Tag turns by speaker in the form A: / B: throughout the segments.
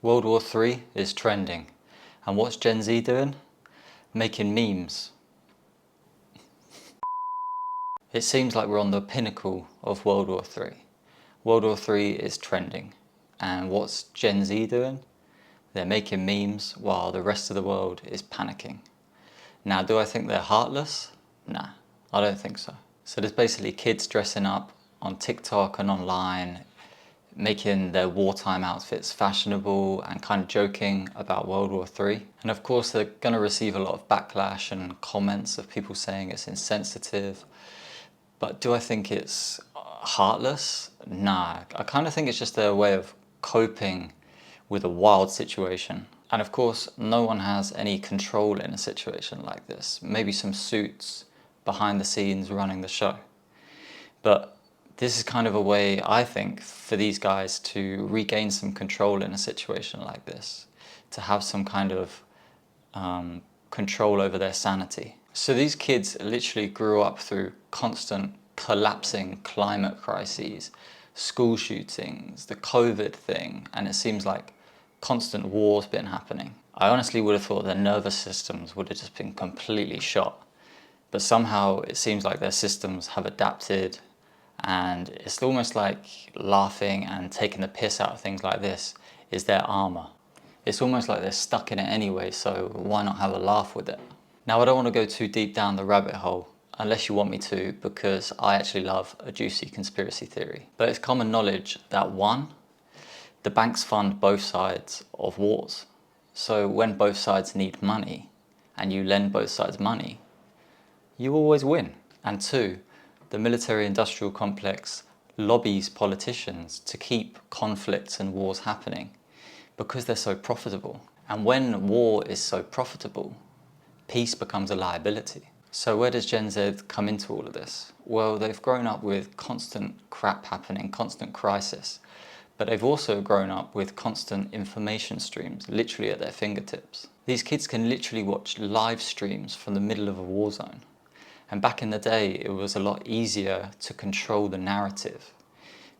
A: World War III is trending. And what's Gen Z doing? Making memes. It seems like we're on the pinnacle of World War III. World War III is trending. And what's Gen Z doing? They're making memes while the rest of the world is panicking. Now, do I think they're heartless? Nah, I don't think so. So there's basically kids dressing up on TikTok and online, making their wartime outfits fashionable and kind of joking about World War III. And of course they're going to receive a lot of backlash and comments of people saying it's insensitive. But do I think it's heartless? Nah, I kind of think it's just their way of coping with a wild situation. And of course, no one has any control in a situation like this. Maybe some suits behind the scenes running the show. But this is kind of a way, I think, for these guys to regain some control in a situation like this, to have some kind of control over their sanity. So these kids literally grew up through constant collapsing climate crises, school shootings, the COVID thing, and it seems like constant war's been happening. I honestly would have thought their nervous systems would have just been completely shot. But somehow it seems like their systems have adapted, and it's almost like laughing and taking the piss out of things like this is their armor. It's almost like they're stuck in it anyway, so why not have a laugh with it? Now, I don't want to go too deep down the rabbit hole, unless you want me to, because I actually love a juicy conspiracy theory. But it's common knowledge that one, the banks fund both sides of wars. So when both sides need money and you lend both sides money, you always win. And two, the military-industrial complex lobbies politicians to keep conflicts and wars happening because they're so profitable. And when war is so profitable, peace becomes a liability. So where does Gen Z come into all of this? Well, they've grown up with constant crap happening, constant crisis, but they've also grown up with constant information streams literally at their fingertips. These kids can literally watch live streams from the middle of a war zone. And back in the day, it was a lot easier to control the narrative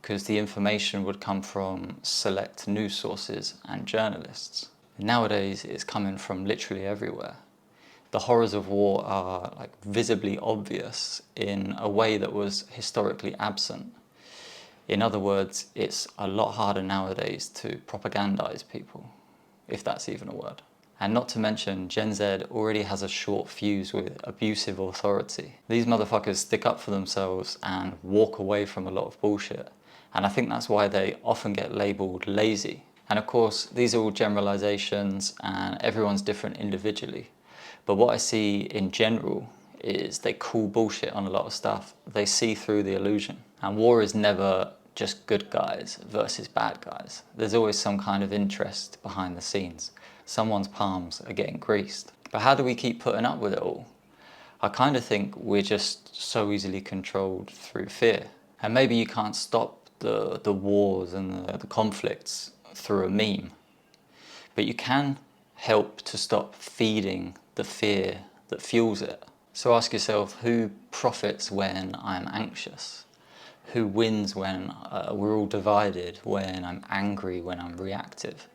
A: because the information would come from select news sources and journalists. Nowadays, it's coming from literally everywhere. The horrors of war are like visibly obvious in a way that was historically absent. In other words, it's a lot harder nowadays to propagandize people, if that's even a word. And not to mention, Gen Z already has a short fuse with abusive authority. These motherfuckers stick up for themselves and walk away from a lot of bullshit. And I think that's why they often get labeled lazy. And of course, these are all generalizations and everyone's different individually. But what I see in general is they call bullshit on a lot of stuff. They see through the illusion. And war is never just good guys versus bad guys. There's always some kind of interest behind the scenes. Someone's palms are getting greased. But how do we keep putting up with it all? I kind of think we're just so easily controlled through fear. And maybe you can't stop the wars and the conflicts through a meme. But you can help to stop feeding the fear that fuels it. So ask yourself, who profits when I'm anxious? Who wins when we're all divided, when I'm angry, when I'm reactive?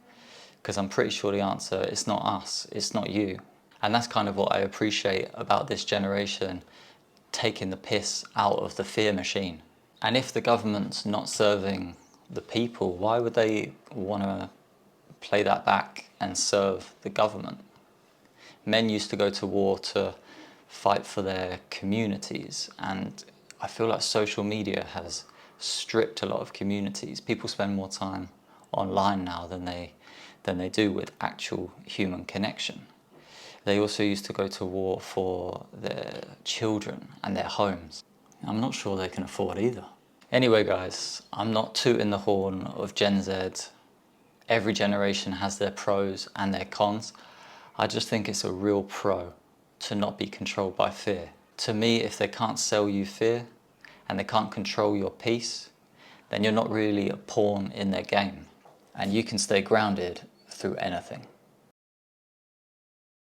A: Because I'm pretty sure the answer is not us, it's not you. And that's kind of what I appreciate about this generation, taking the piss out of the fear machine. And if the government's not serving the people, why would they want to play that back and serve the government? Men used to go to war to fight for their communities, and I feel like social media has stripped a lot of communities. People spend more time online now than they do with actual human connection. They also used to go to war for their children and their homes. I'm not sure they can afford either. Anyway guys, I'm not tooting the horn of Gen Z. Every generation has their pros and their cons. I just think it's a real pro to not be controlled by fear. To me, if they can't sell you fear and they can't control your peace, then you're not really a pawn in their game, and you can stay grounded through anything.